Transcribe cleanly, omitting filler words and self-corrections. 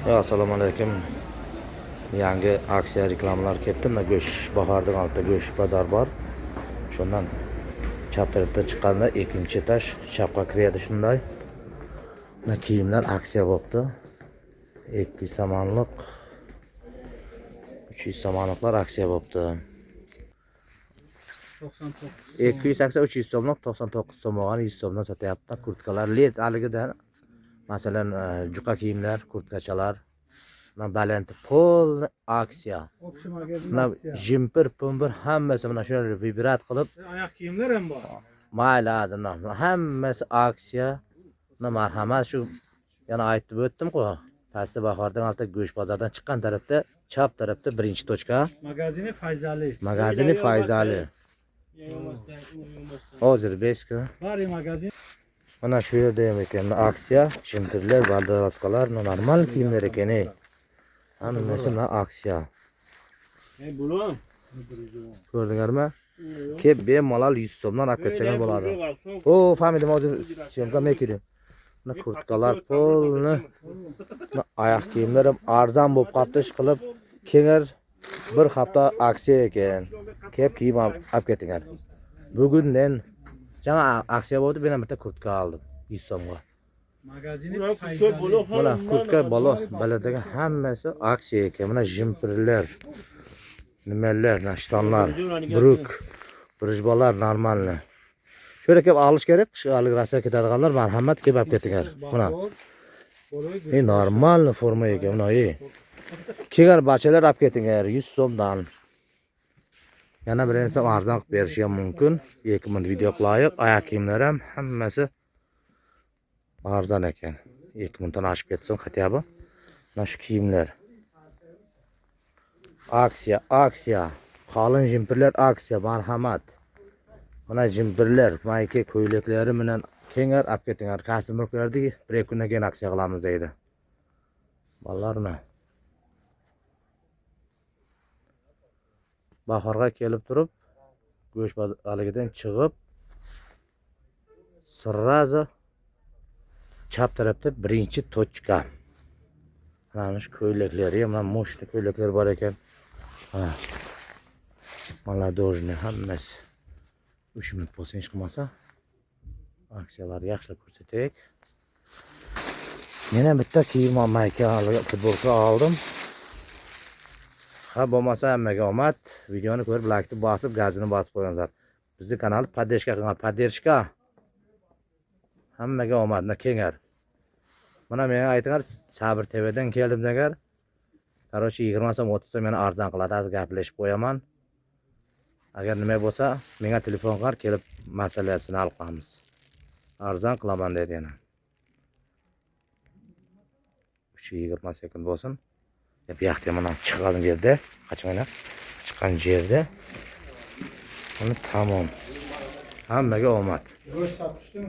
Ya assalomu alaykum. Yangi aksiya reklamalar ketdimi? Go'sht bahorning oldida go'sht bozor bor. Shundan chap tarafda chiqqanda ikkinchi etash chapqa kiradi shunday. Mana kiyimlar aksiya bo'pti. 200 so'mlik, 300 so'mliklar aksiya bo'pti. 280 300 so'mlik 99 so'm olgan 100 so'mdan sotyapti. Kurtkalar led aligidan. Masalan, juqa kiyimlar, kurtkachalar. Mana balanti pol aksiya. Mana jimpir pumbir hammasi mana shu vibrat qilib Oyoq kiyimlar ham bor. mayli hammasi aksiya. Mana marhamat shu yana aytib o'tdim-ku. Pastda bahordan oldi go'sht bozordan chiqqan tarafda, chap tarafda birinchi tochka. Magazini Fayzali. Magazini Fayzali. Hozir 5 kun. Var magazin. Mana shu yerda ham ekan aksiya, jimpirlar, baldaroskalar, normal kiyimlar ekan. Hammasi mana aksiya. Bulon. Ko'rdinglarmi? Kep bemalol 100 so'mdan olib ketsalar bo'ladi. O, fahmidim hozir syomkam ekidim. Mana kurtkalar polni. Oyoq kiyimlar ham arzon bo'lib qolibdi, ish qilib. Kenger bir hafta aksiya ekan. Kep kiyim olib ketinglar. Bugundan jana aksiya bo'ldi, men ham bitta kurtka oldim 100 so'mga. Magazini Fayzali. Mana kurtka baladagi hammasi aksiya ekan. Mana jimpirlar, nimalar, nashtonlar, bruk, brijbalar normalni. Şöyle kelib olish kerak, qish rasa ketadiganlar marhamat kelib olib ketinglar. Mana. Normal forma ekan, mana. Kelgan bachalar olib ketinglar 100 so'mdan. Yana bir inson arzon qilib berishi ham mumkin. 2000 video loyiq, oyoq kiyimlar ham hammasi arzon ekan. 2000 dan oshib ketsin xatyabi. Mana shu kiyimlar. Aksiya. Qalin jimpirlar aksiya, marhamat. Mana jimpirlar, mayka ko'ylaklari bilan kengar olib ketinglar. Kastimliklardagi bir kundan keyin aksiya qilamiz deydi. Ballarni. Bahorga kelib turib, go'sht bozoridan chiqib, sirraza chap tarafda birinchi tochka. Mana shu ko'ylaklari, mana moshni ko'ylaklar bor ekan. Ha. Maladojni hammasi 3 minut bo'lsa hech qilmasa aksiyalarni yaxshilab ko'rsataylik. Yana bitta kiyim mayka futbolka oldim. Ha bo'lmasa hammaga omad. Videoni ko'rib, like bosib, gazini bosib qo'yinglar. Bizning kanalni poddershka qilinglar, poddershka. Hammaga omadni kengar. Mana menga aytinglar, Sabr TVdan keldim degar. Qarochi 20 so'm 30 so'm meni arzon qiladi, az gaplashib qo'yaman. Agar nima bo'lsa, menga telefon qilib kelib masalasini hal qilamiz. Arzon qilaman dedi yana. 3:20 sekund bo'lsin. Bu yoqda mana chiqqan yerda, qachonlar chiqqan yerda. Buni tamom. Hammaga omad. Go'sht sotishdim.